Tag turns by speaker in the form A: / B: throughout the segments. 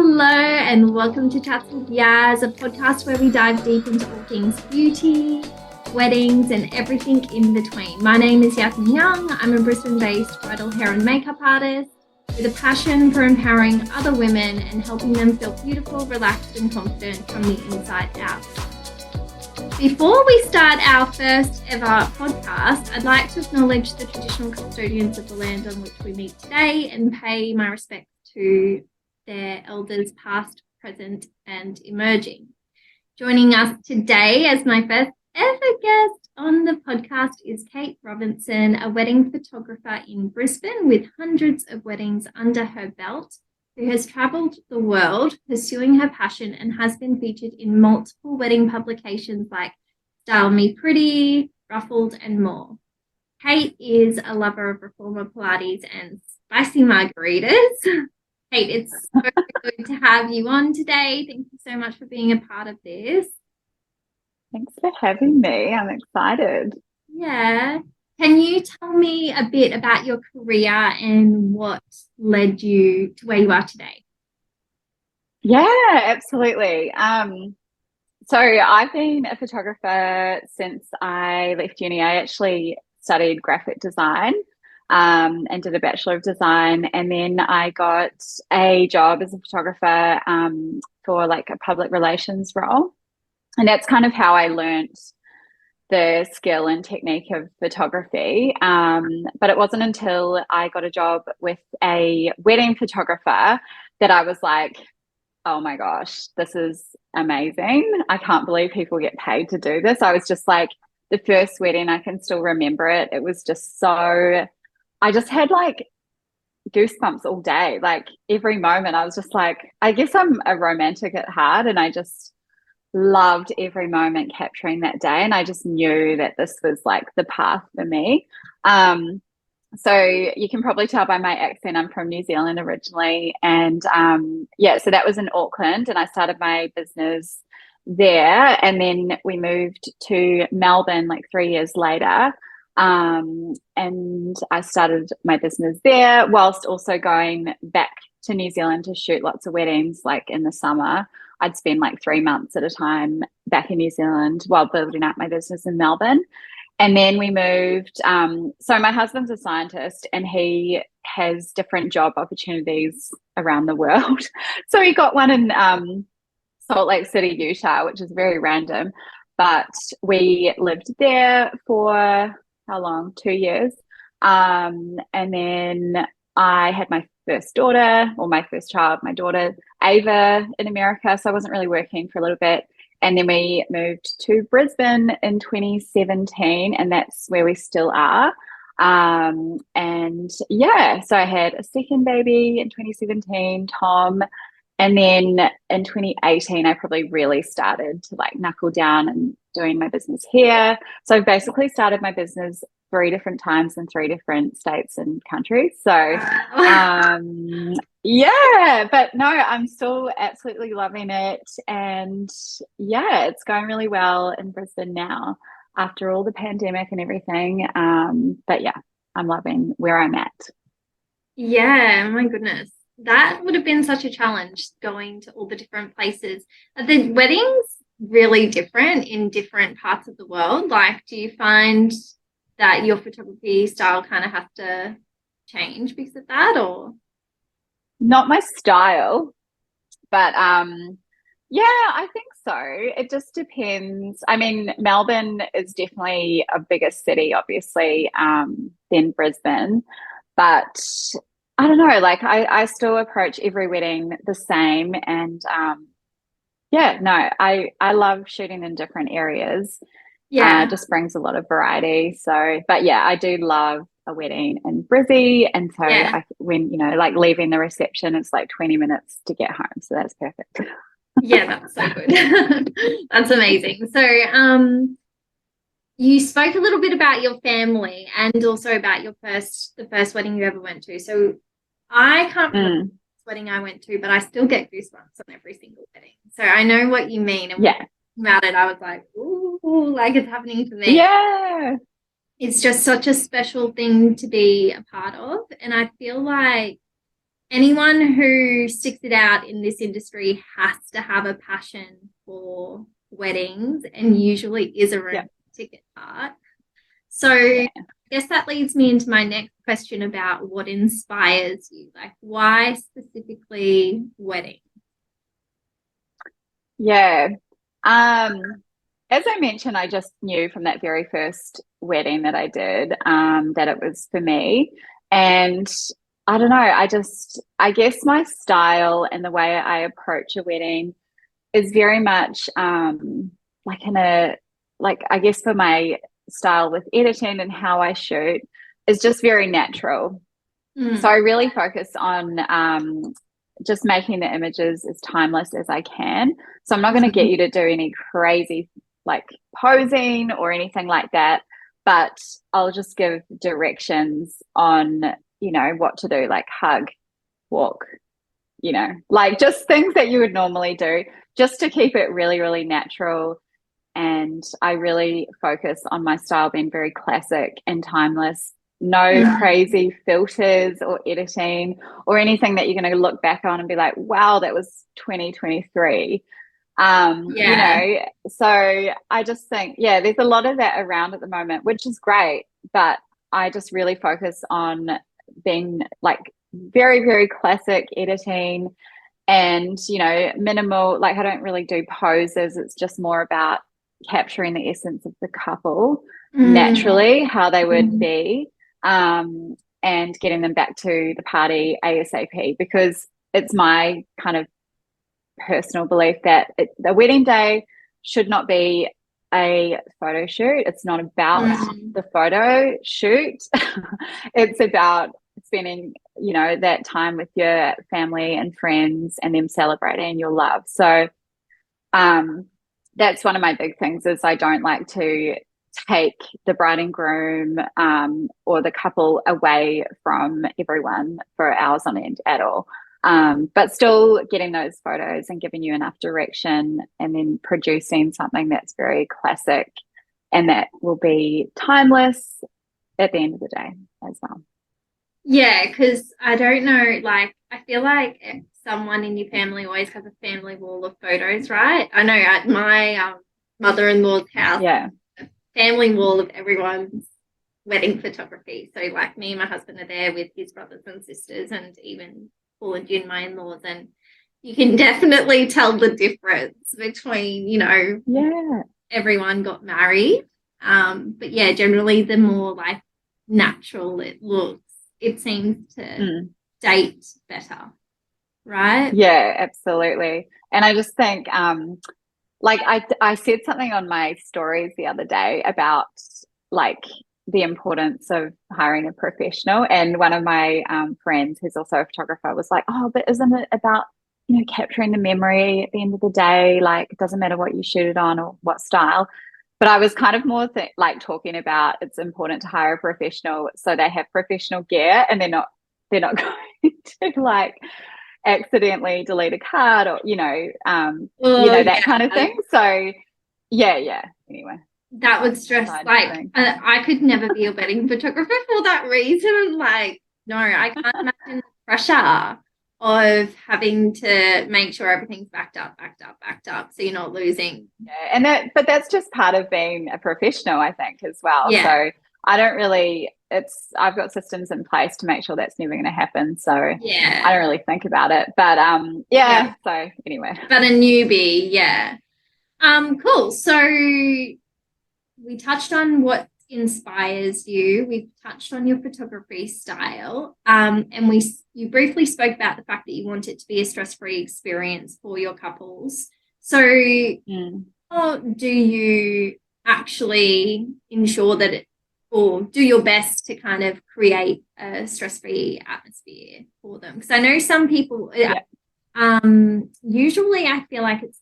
A: Hello, and welcome to Chats with Yaz, a podcast where we dive deep into all things beauty, weddings, and everything in between. My name is Yasmin Young. I'm a Brisbane-based bridal hair and makeup artist with a passion for empowering other women and helping them feel beautiful, relaxed, and confident from the inside out. Before we start our first ever podcast, I'd like to acknowledge the traditional custodians of the land on which we meet today and pay my respects to their elders past, present, and emerging. Joining us today as my first ever guest on the podcast is Kate Robinson, a wedding photographer in Brisbane with hundreds of weddings under her belt, who has travelled the world pursuing her passion and has been featured in multiple wedding publications like Style Me Pretty, Ruffled, and more. Kate is a lover of reformer Pilates and spicy margaritas. Kate, it's so good to have you on today. Thank you so much for being a part of this.
B: Thanks for having me. I'm excited.
A: Yeah. Can you tell me a bit about your career and what led you to where you are today?
B: Yeah, absolutely. So I've been a photographer since I left uni. I actually studied graphic design, and did a Bachelor of Design. And then I got a job as a photographer, for like a public relations role. And that's kind of how I learnt the skill and technique of photography. But it wasn't until I got a job with a wedding photographer that I was like, oh my gosh, this is amazing. I can't believe people get paid to do this. I was just like, the first wedding, I can still remember it. It was just so, I just had like goosebumps all day. Like every moment, I was just like, I guess I'm a romantic at heart, and I just loved every moment capturing that day. And I just knew that this was like the path for me. So you can probably tell by my accent, I'm from New Zealand originally. And yeah, so that was in Auckland, and I started my business there. And then we moved to Melbourne like 3 years later. And I started my business there whilst also going back to New Zealand to shoot lots of weddings. Like in the summer, I'd spend like 3 months at a time back in New Zealand while building up my business in Melbourne. And then we moved. So my husband's a scientist, and he has different job opportunities around the world. So he got one in Salt Lake City, Utah, which is very random. But we lived there for how long? 2 years. And then I had my first daughter, or my first child, my daughter Ava, in America. So I wasn't really working for a little bit. And then we moved to Brisbane in 2017, and that's where we still are. And yeah, so I had a second baby in 2017, Tom. And then in 2018, I probably really started to like knuckle down and doing my business here. So I've basically started my business 3 different times in 3 different states and countries. So yeah, but no, I'm still absolutely loving it. And yeah, it's going really well in Brisbane now after all the pandemic and everything. But yeah, I'm loving where I'm at.
A: Yeah, my goodness. That would have been such a challenge going to all the different places. Are the weddings really different in different parts of the world? Like, do you find that your photography style kind of has to change because of that, or?
B: Not my style, but yeah, I think so. It just depends. I mean, Melbourne is definitely a bigger city, obviously, than Brisbane, but I don't know, like I still approach every wedding the same. And yeah, no, I love shooting in different areas.
A: Yeah.
B: Just brings a lot of variety. So, but yeah, I do love a wedding in Brizzy. And so
A: Yeah.
B: when, like leaving the reception, it's like 20 minutes to get home. So that's perfect.
A: Yeah, that's so good. That's amazing. So, you spoke a little bit about your family and also about the first wedding you ever went to. So I can't remember the wedding I went to, but I still get goosebumps on every single wedding. So I know what you mean. And when
B: Yeah.
A: about it, I was like, ooh, like it's happening to me.
B: Yeah.
A: It's just such a special thing to be a part of. And I feel like anyone who sticks it out in this industry has to have a passion for weddings and usually is a romantic at heart. So I guess that leads me into my next question about what inspires you. Like, why specifically wedding?
B: Yeah. As I mentioned, I just knew from that very first wedding that I did, that it was for me. And I don't know, I guess my style and the way I approach a wedding is very much like in a, like, I guess for my style with editing and how I shoot is just very natural. So I really focus on just making the images as timeless as I can. So I'm not going to get you to do any crazy like posing or anything like that, but I'll just give directions on, you know, what to do, like hug, walk, you know, like just things that you would normally do, just to keep it really, really natural. And I really focus on my style being very classic and timeless. No crazy filters or editing or anything that you're going to look back on and be like, wow, that was 2023. You know, so I just think, yeah, there's a lot of that around at the moment, which is great, but I just really focus on being like very, very classic editing and, you know, minimal, like I don't really do poses. It's just more about capturing the essence of the couple naturally, how they would be, and getting them back to the party ASAP, because it's my kind of personal belief that the wedding day should not be a photo shoot. It's not about the photo shoot. It's about spending, you know, that time with your family and friends and them celebrating your love. So that's one of my big things is I don't like to take the bride and groom or the couple away from everyone for hours on end at all. But still getting those photos and giving you enough direction and then producing something that's very classic and that will be timeless at the end of the day as well.
A: Yeah, because I don't know, like, I feel like someone in your family always has a family wall of photos, right? I know at my mother-in-law's house, a family wall of everyone's wedding photography. So, like, me and my husband are there with his brothers and sisters and even Paul and June, my in-laws, and you can definitely tell the difference between, you know, everyone got married. But yeah, generally the more like natural it looks, it seems to date better, right?
B: Yeah, absolutely. And I just think like I said something on my stories the other day about like the importance of hiring a professional, and one of my friends who's also a photographer was like, oh, but isn't it about, you know, capturing the memory at the end of the day? Like it doesn't matter what you shoot it on or what style. But I was kind of more like talking about it's important to hire a professional so they have professional gear and they're not going to like accidentally delete a card or you know that kind of thing. So yeah. Anyway,
A: that would stress. Like I could never be a wedding photographer for that reason. Like no, I can't imagine the pressure of having to make sure everything's backed up, so you're not losing.
B: Yeah, but that's just part of being a professional, I think, as well. Yeah. So I don't really. I've got systems in place to make sure that's never going to happen. So yeah, I don't really think about it. But yeah. So anyway,
A: but a newbie, yeah. Cool. So we touched on what inspires you. We've touched on your photography style. And you briefly spoke about the fact that you want it to be a stress-free experience for your couples. So how do you actually ensure that or do your best to kind of create a stress-free atmosphere for them? Because I know some people, usually I feel like it's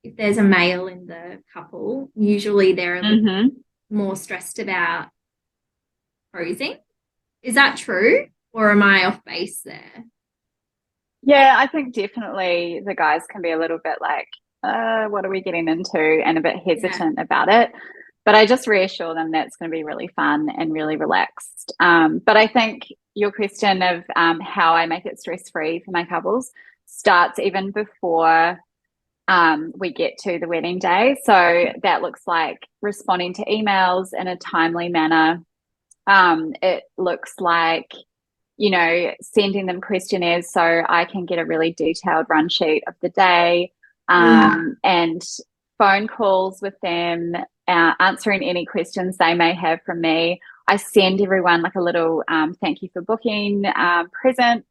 A: if there's a male in the couple, usually they're a little more stressed about posing. Is that true? Or am I off base there?
B: Yeah, I think definitely the guys can be a little bit like, what are we getting into? And a bit hesitant about it. But I just reassure them that it's going to be really fun and really relaxed. But I think your question of how I make it stress-free for my couples starts even before we get to the wedding day. So that looks like responding to emails in a timely manner. It looks like, you know, sending them questionnaires so I can get a really detailed run sheet of the day, and phone calls with them, answering any questions they may have from me. I send everyone like a little thank you for booking present,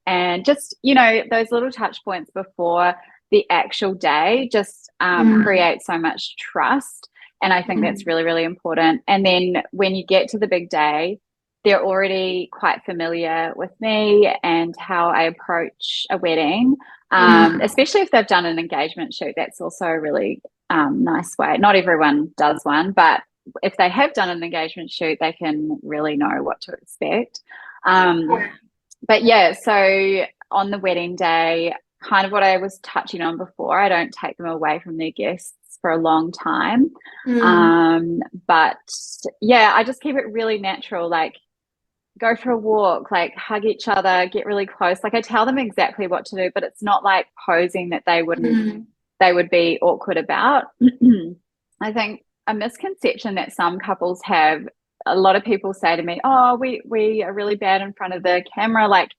B: and just, you know, those little touch points before the actual day just create so much trust. And I think that's really, really important. And then when you get to the big day, they're already quite familiar with me and how I approach a wedding, especially if they've done an engagement shoot. That's also a really nice way. Not everyone does one, but if they have done an engagement shoot, they can really know what to expect. But yeah, so on the wedding day, kind of what I was touching on before, I don't take them away from their guests for a long time. But yeah, I just keep it really natural, like go for a walk, like hug each other, get really close. Like I tell them exactly what to do, but it's not like posing that they would be awkward about. I think a misconception that some couples have, a lot of people say to me, oh, we are really bad in front of the camera, like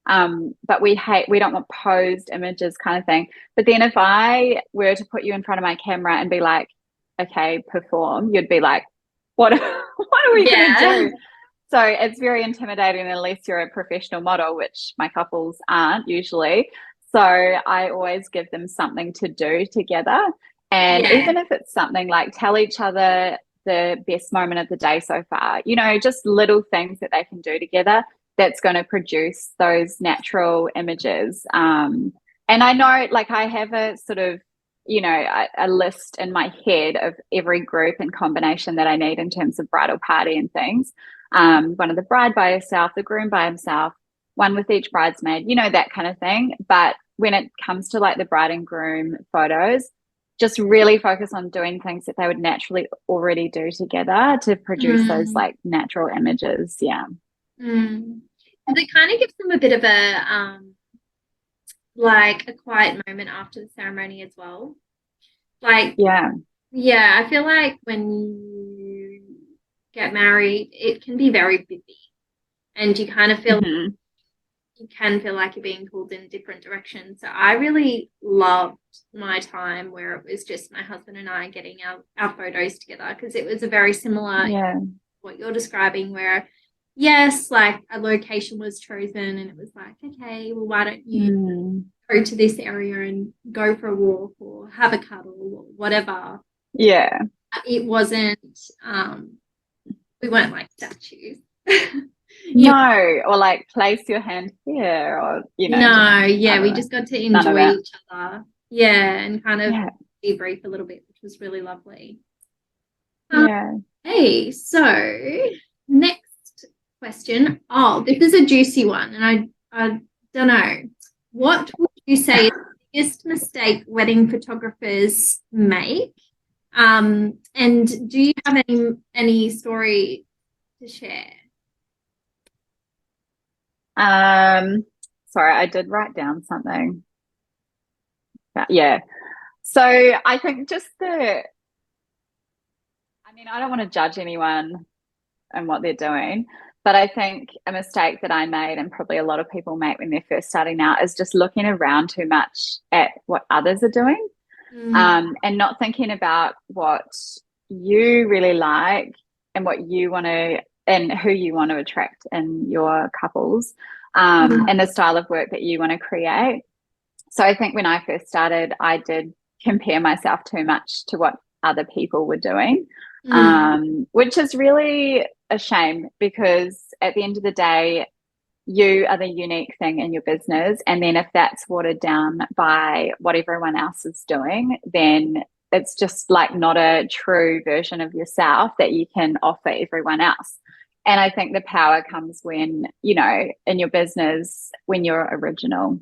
B: but we don't want posed images kind of thing. But then if I were to put you in front of my camera and be like, okay, perform, you'd be like, what are we going to do? So it's very intimidating unless you're a professional model, which my couples aren't usually. So I always give them something to do together. And even if it's something like tell each other the best moment of the day so far, you know, just little things that they can do together, that's going to produce those natural images. And I know, like, I have a sort of, you know, a list in my head of every group and combination that I need in terms of bridal party and things. One of the bride by herself, the groom by himself, one with each bridesmaid, you know, that kind of thing. But when it comes to like the bride and groom photos, just really focus on doing things that they would naturally already do together to produce those like natural images. Yeah.
A: And it kind of gives them a bit of a like a quiet moment after the ceremony as well. Like I feel like when you get married, it can be very busy, and you kind of feel you can feel like you're being pulled in different directions. So I really loved my time where it was just my husband and I getting our photos together, because it was a very similar what you're describing, where yes, like a location was chosen and it was like, okay, well, why don't you go to this area and go for a walk or have a cuddle or whatever.
B: Yeah.
A: It wasn't, we weren't like statues.
B: No, or like place your hand here, or, you know.
A: No, we just got to enjoy each other. Yeah, and kind of debrief a little bit, which was really lovely. Okay, so next question. Oh, this is a juicy one, and I don't know. What would you say is the biggest mistake wedding photographers make? And do you have any story to share?
B: Sorry, I did write down something. So I think I don't want to judge anyone and what they're doing, but I think a mistake that I made, and probably a lot of people make when they're first starting out, is just looking around too much at what others are doing, and not thinking about what you really like and what you want to, and who you want to attract in your couples, and the style of work that you want to create. So I think when I first started, I did compare myself too much to what other people were doing, which is really a shame, because at the end of the day, you are the unique thing in your business. And then if that's watered down by what everyone else is doing, then it's just like not a true version of yourself that you can offer everyone else. And I think the power comes when, you know, in your business, when you're original.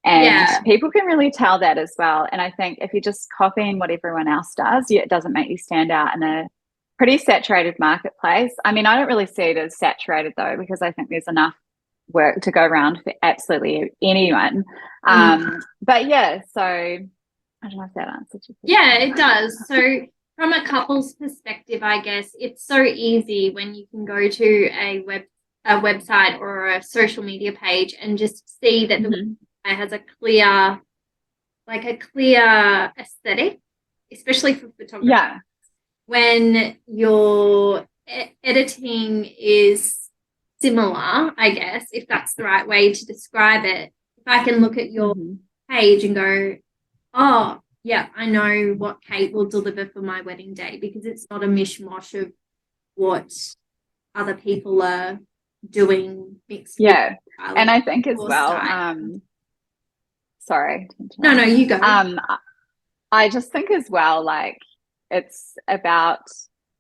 B: And people can really tell that as well. And I think if you're just copying what everyone else does, it doesn't make you stand out in a pretty saturated marketplace. I mean, I don't really see it as saturated though, because I think there's enough work to go around for absolutely anyone. But yeah, so I don't know if that answers your question.
A: Yeah, it does. So from a couple's perspective, I guess it's so easy when you can go to a website or a social media page and just see that the website has a clear aesthetic, especially for photography.
B: Yeah.
A: When your editing is similar, I guess, if that's the right way to describe it, if I can look at your page and go, oh, yeah, I know what Kate will deliver for my wedding day, because it's not a mishmash of what other people are doing mixed with.
B: And I think as well, sorry.
A: No, you go.
B: I just think as well, like, it's about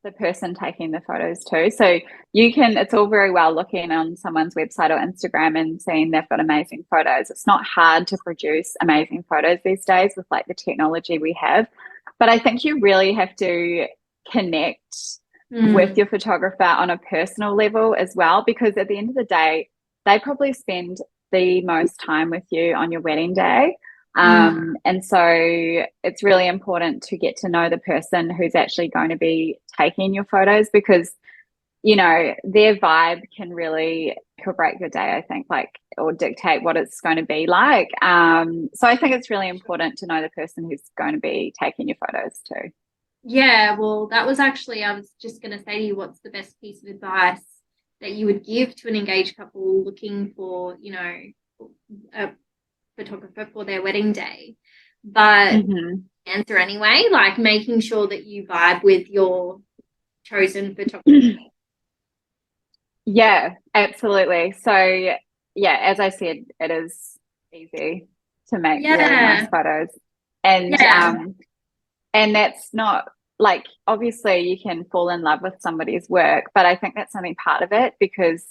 B: the person taking the photos too. So it's all very well looking on someone's website or Instagram and seeing they've got amazing photos. It's not hard to produce amazing photos these days with like the technology we have. But I think you really have to connect with your photographer on a personal level as well, because at the end of the day, they probably spend the most time with you on your wedding day. And so it's really important to get to know the person who's actually going to be taking your photos, because, you know, their vibe can really break your day, I think, like, or dictate what it's going to be like. So I think it's really important to know the person who's going to be taking your photos too.
A: Yeah, well, that was actually, I was just going to say to you, what's the best piece of advice that you would give to an engaged couple looking for, you know, a photographer for their wedding day? But answer anyway, like making sure that you vibe with your chosen photographer.
B: Yeah, absolutely. So yeah, as I said, it is easy to make really nice photos. And that's not, like, obviously you can fall in love with somebody's work, but I think that's only part of it, because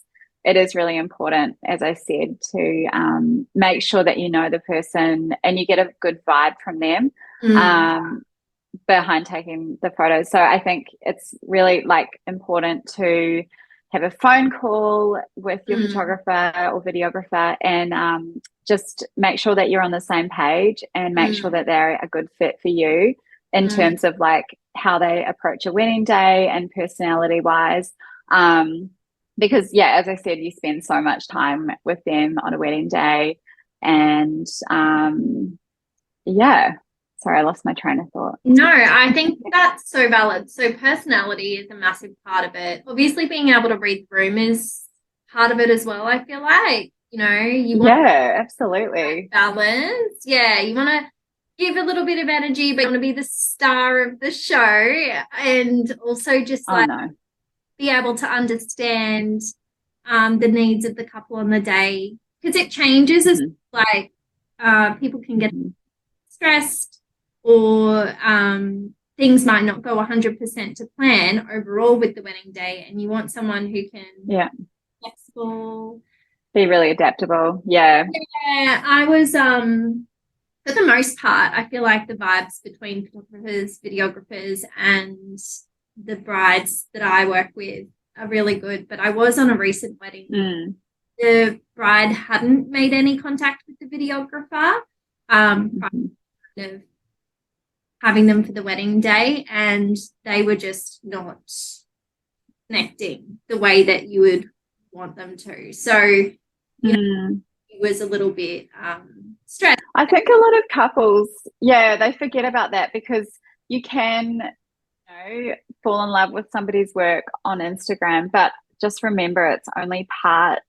B: it is really important, as I said, to make sure that you know the person and you get a good vibe from them behind taking the photos. So I think it's really, like, important to have a phone call with your photographer or videographer and just make sure that you're on the same page and make sure that they're a good fit for you in terms of, like, how they approach a wedding day and personality wise. Because yeah, as I said, you spend so much time with them on a wedding day. And yeah, sorry, I lost my train of thought.
A: No, I think that's so valid. So personality is a massive part of it. Obviously, being able to read the room is part of it as well. I feel like, you know, you want
B: absolutely
A: balance. Yeah, you want to give a little bit of energy, but you want to be the star of the show, and also just be able to understand the needs of the couple on the day, because it changes as like people can get stressed, or things might not go 100% to plan overall with the wedding day, and you want someone who can be flexible,
B: be really adaptable.
A: I was for the most part, I feel like the vibes between photographers, videographers, and the brides that I work with are really good. But I was on a recent wedding. The bride hadn't made any contact with the videographer prior to having them for the wedding day, and they were just not connecting the way that you would want them to. So, you know, it was a little bit stressed.
B: I think a lot of couples, they forget about that, because you can, you know, fall in love with somebody's work on Instagram, but just remember it's only part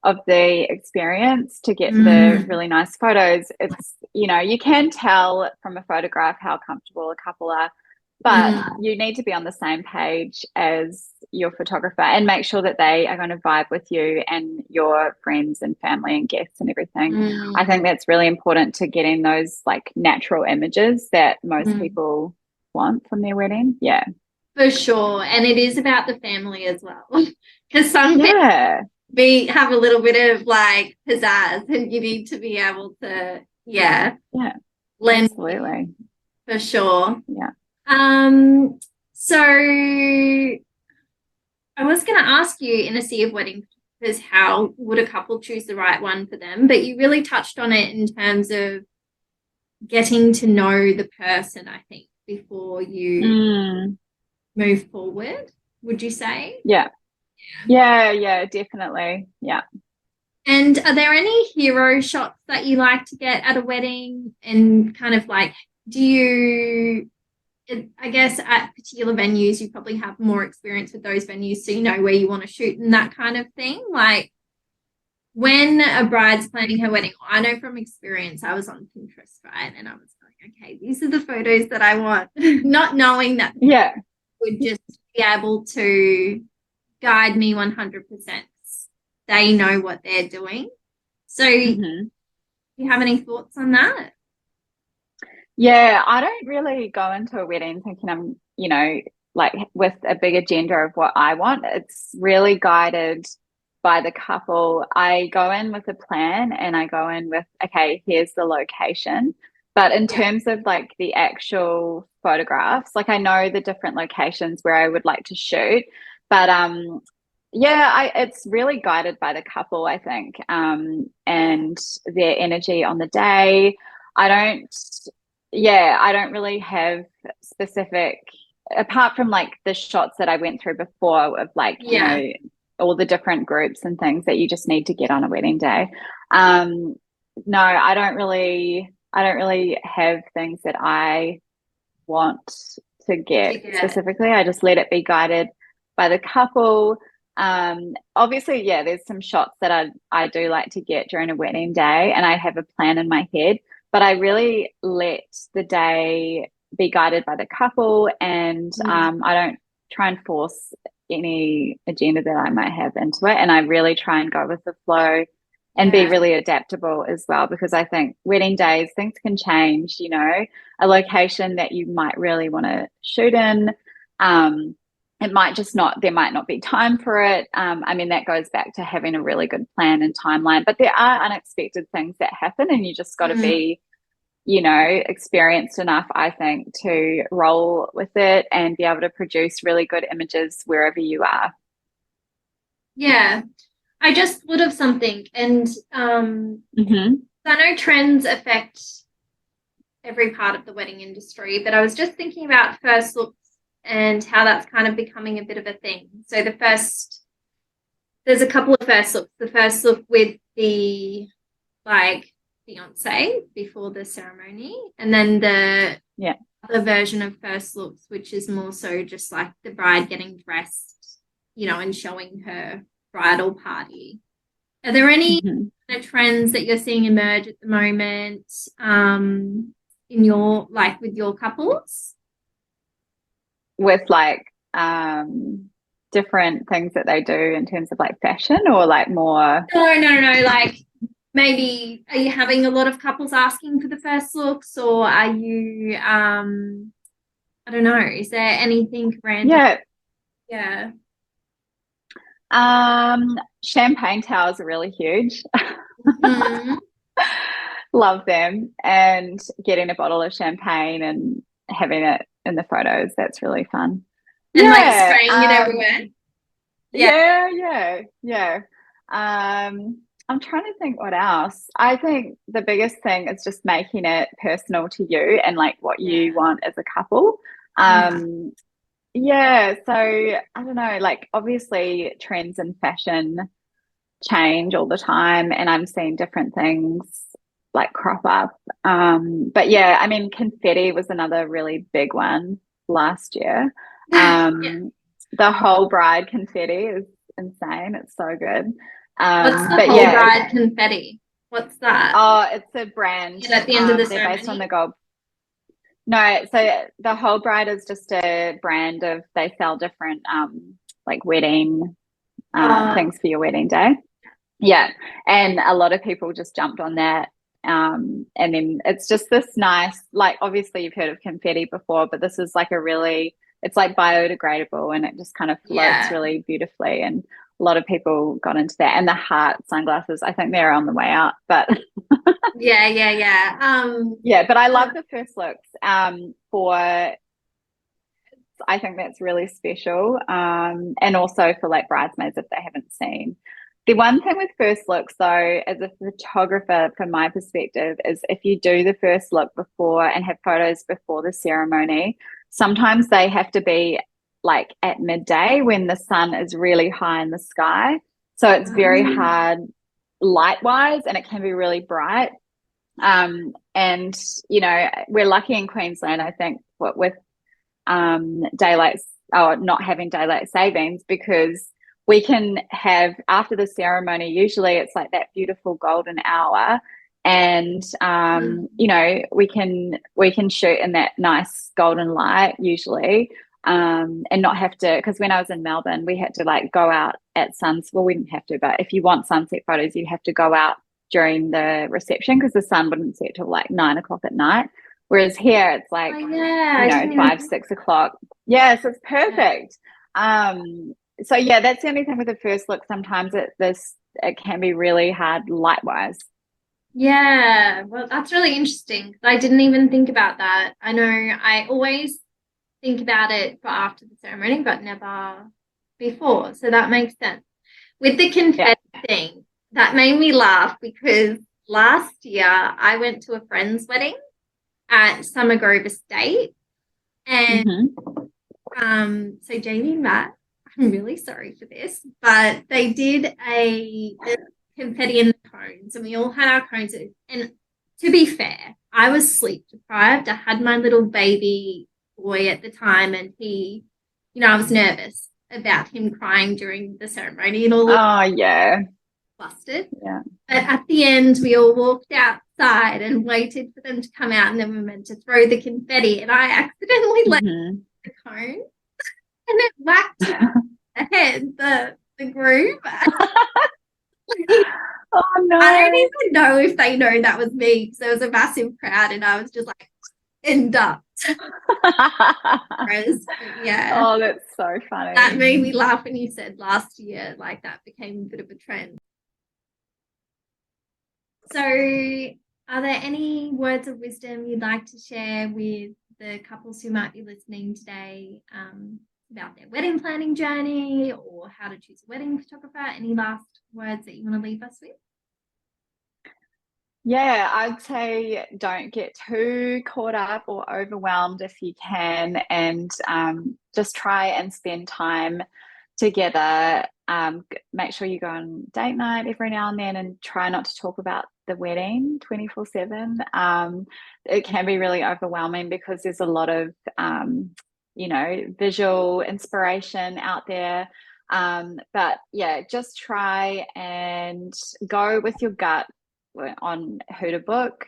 B: of the experience to get the really nice photos. It's, you know, you can tell from a photograph how comfortable a couple are, but you need to be on the same page as your photographer and make sure that they are going to vibe with you and your friends and family and guests and everything. I think that's really important to getting those, like, natural images that most people want from their wedding. Yeah,
A: for sure. And it is about the family as well, because some people have a little bit of, like, pizzazz, and you need to be able to blend.
B: Absolutely,
A: for sure. So I was going to ask you, in a sea of wedding because how would a couple choose the right one for them? But you really touched on it in terms of getting to know the person, I think, before you move forward, would you say?
B: Yeah. Yeah, definitely. Yeah.
A: And are there any hero shots that you like to get at a wedding? And kind of like, do you, I guess at particular venues, you probably have more experience with those venues, so you know where you want to shoot and that kind of thing. Like when a bride's planning her wedding, I know from experience, I was on Pinterest, right? And I was going, okay, these are the photos that I want, not knowing that would just be able to guide me 100%. They know what they're doing. So do you have any thoughts on that?
B: Yeah, I don't really go into a wedding thinking I'm, like with a big agenda of what I want. It's really guided by the couple. I go in with a plan and I go in with, okay, here's the location. But in terms of like the actual photographs, like I know the different locations where I would like to shoot, but yeah, it's really guided by the couple, I think, and their energy on the day. I don't, I don't really have specific, apart from like the shots that I went through before of like, all the different groups and things that you just need to get on a wedding day. No, I don't really have things that I want to get specifically. I just let it be guided by the couple. Obviously, there's some shots that I do like to get during a wedding day, and I have a plan in my head, but I really let the day be guided by the couple, and I don't try and force any agenda that I might have into it, and I really try and go with the flow and be really adaptable as well, because I think wedding days, things can change, a location that you might really want to shoot in, it might just not, there might not be time for it. I mean, that goes back to having a really good plan and timeline, but there are unexpected things that happen, and you just got to be, experienced enough, I think, to roll with it and be able to produce really good images wherever you are.
A: Yeah. I just thought of something, and I know trends affect every part of the wedding industry, but I was just thinking about first looks and how that's kind of becoming a bit of a thing. So there's a couple of first looks. The first look with the fiance before the ceremony, and then the other version of first looks, which is more so just like the bride getting dressed, and showing her bridal party. Are there any kind of trends that you're seeing emerge at the moment in your with your couples?
B: With different things that they do in terms of like fashion, or like more?
A: No. Like maybe are you having a lot of couples asking for the first looks, or are you I don't know, is there anything random? Yeah.
B: Champagne towels are really huge. Love them, and getting a bottle of champagne and having it in the photos, that's really fun.
A: And like spraying it everywhere.
B: Yeah. I'm trying to think what else. I think the biggest thing is just making it personal to you and like what you want as a couple. So I don't know, like obviously trends in fashion change all the time, and I'm seeing different things like crop up. But yeah, I mean, confetti was another really big one last year. The whole bride confetti is insane. It's so good.
A: What's the whole bride confetti? What's that?
B: Oh, it's a brand.
A: At the end of the ceremony?
B: They're based on the gold. No, so the whole bride is just a brand of, they sell different like wedding things for your wedding day. Yeah. And a lot of people just jumped on that. And then it's just this nice, like obviously you've heard of confetti before, but this is like it's like biodegradable, and it just kind of floats really beautifully. And a lot of people got into that. And the heart sunglasses, I think they're on the way out, but but I love the first looks I think that's really special. And also for like bridesmaids, if they haven't seen The one thing with first looks, though, as a photographer, from my perspective, is if you do the first look before and have photos before the ceremony, sometimes they have to be like at midday when the sun is really high in the sky. So it's very
A: Um,
B: hard light wise and it can be really bright. And, we're lucky in Queensland, I think, with daylight or not having daylight savings because we can have after the ceremony, usually it's like that beautiful golden hour, and we can shoot in that nice golden light usually, and not have to, because when I was in Melbourne we had to like go out at suns, well, we didn't have to, but if you want sunset photos you have to go out during the reception because the sun wouldn't set till like 9 o'clock at night. Whereas here it's
A: oh
B: like,
A: yeah, I didn't even.
B: 5, 6 o'clock. Yes, it's
A: Yeah.
B: perfect. So yeah, that's the only thing with the first look. Sometimes it can be really hard light wise.
A: Yeah, well, that's really interesting. I didn't even think about that. I know I always think about it for after the ceremony, but never before. So that makes sense. With the
B: Yeah.
A: confetti thing, that made me laugh because last year I went to a friend's wedding at Summer Grove Estate. And
B: Hmm.
A: so Jamie and Matt, I'm really sorry for this, but they did a confetti in the cones, and we all had our cones. And to be fair, I was sleep deprived. I had my little baby boy at the time, and I was nervous about him crying during the ceremony and all of
B: Oh yeah.
A: busted.
B: Yeah.
A: But at the end, we all walked outside and waited for them to come out, and then we were meant to throw the confetti, and I accidentally let
B: Hmm.
A: the cone and it whacked the head, the groom.
B: Oh
A: I don't
B: no.
A: even know if they know that was me because there was a massive crowd and I was just like end up. Yeah,
B: Oh, that's so
A: that
B: funny.
A: made me laugh when you said last year, like that became a bit of a trend. So, are there any words of wisdom you'd like to share with the couples who might be listening today about their wedding planning journey or how to choose a wedding photographer? Any last words that you want to leave us with?
B: Yeah, I'd say don't get too caught up or overwhelmed if you can, and just try and spend time together. Make sure you go on date night every now and then and try not to talk about the wedding 24/7. It can be really overwhelming because there's a lot of, visual inspiration out there. But yeah, just try and go with your gut on who to book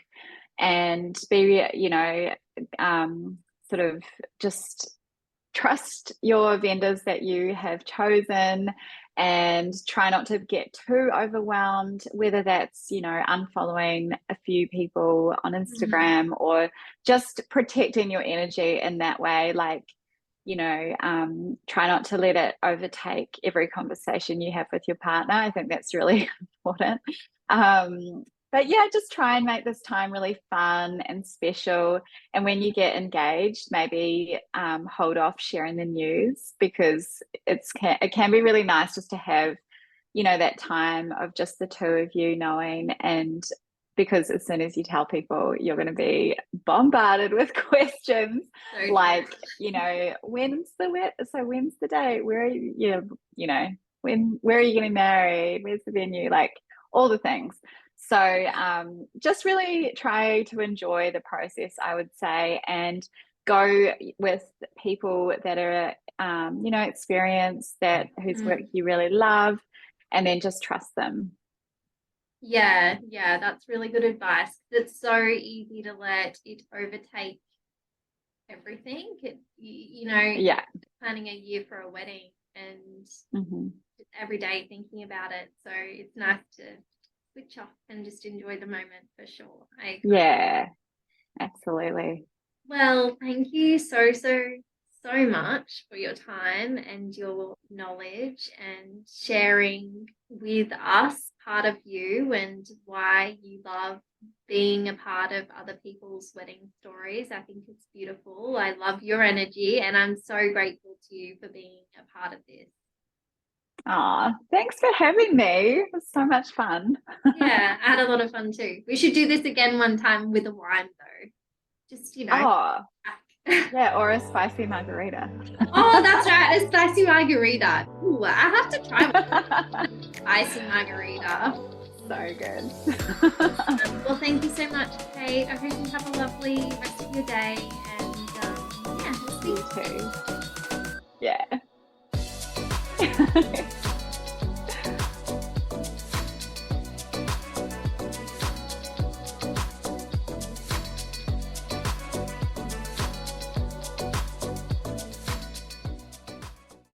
B: and be, sort of just trust your vendors that you have chosen and try not to get too overwhelmed, whether that's, unfollowing a few people on
A: Mm-hmm.
B: Instagram or just protecting your energy in that way. Like, try not to let it overtake every conversation you have with your partner. I think that's really important. But yeah, just try and make this time really fun and special. And when you get engaged, maybe hold off sharing the news because it can be really nice just to have, that time of just the two of you knowing. And because as soon as you tell people, you're going to be bombarded with questions
A: So
B: like,
A: true.
B: when's the date? Where are you, where are you getting married? Where's the venue? Like all the things. So just really try to enjoy the process, I would say, and go with people that are, experienced, whose work
A: Mm.
B: you really love, and then just trust them.
A: Yeah, that's really good advice. It's so easy to let it overtake everything.
B: Yeah.
A: Planning a year for a wedding and
B: Hmm.
A: every day thinking about it. So it's nice to switch off and just enjoy the moment for sure. I agree.
B: Yeah, absolutely.
A: Well, thank you so much for your time and your knowledge and sharing with us part of you and why you love being a part of other people's wedding stories. I think it's beautiful. I love your energy and I'm so grateful to you for being a part of this.
B: Oh, thanks for having me. It was so much fun.
A: Yeah, I had a lot of fun too. We should do this again one time with a wine though. Just,
B: Oh,
A: back.
B: yeah, or a spicy margarita.
A: Oh, that's right, a spicy margarita. Ooh, I have to try one. Spicy margarita.
B: So good.
A: Well, thank you so much, Kate. I hope you have a lovely rest of your day. And yeah, we'll
B: You
A: speak.
B: too. Yeah.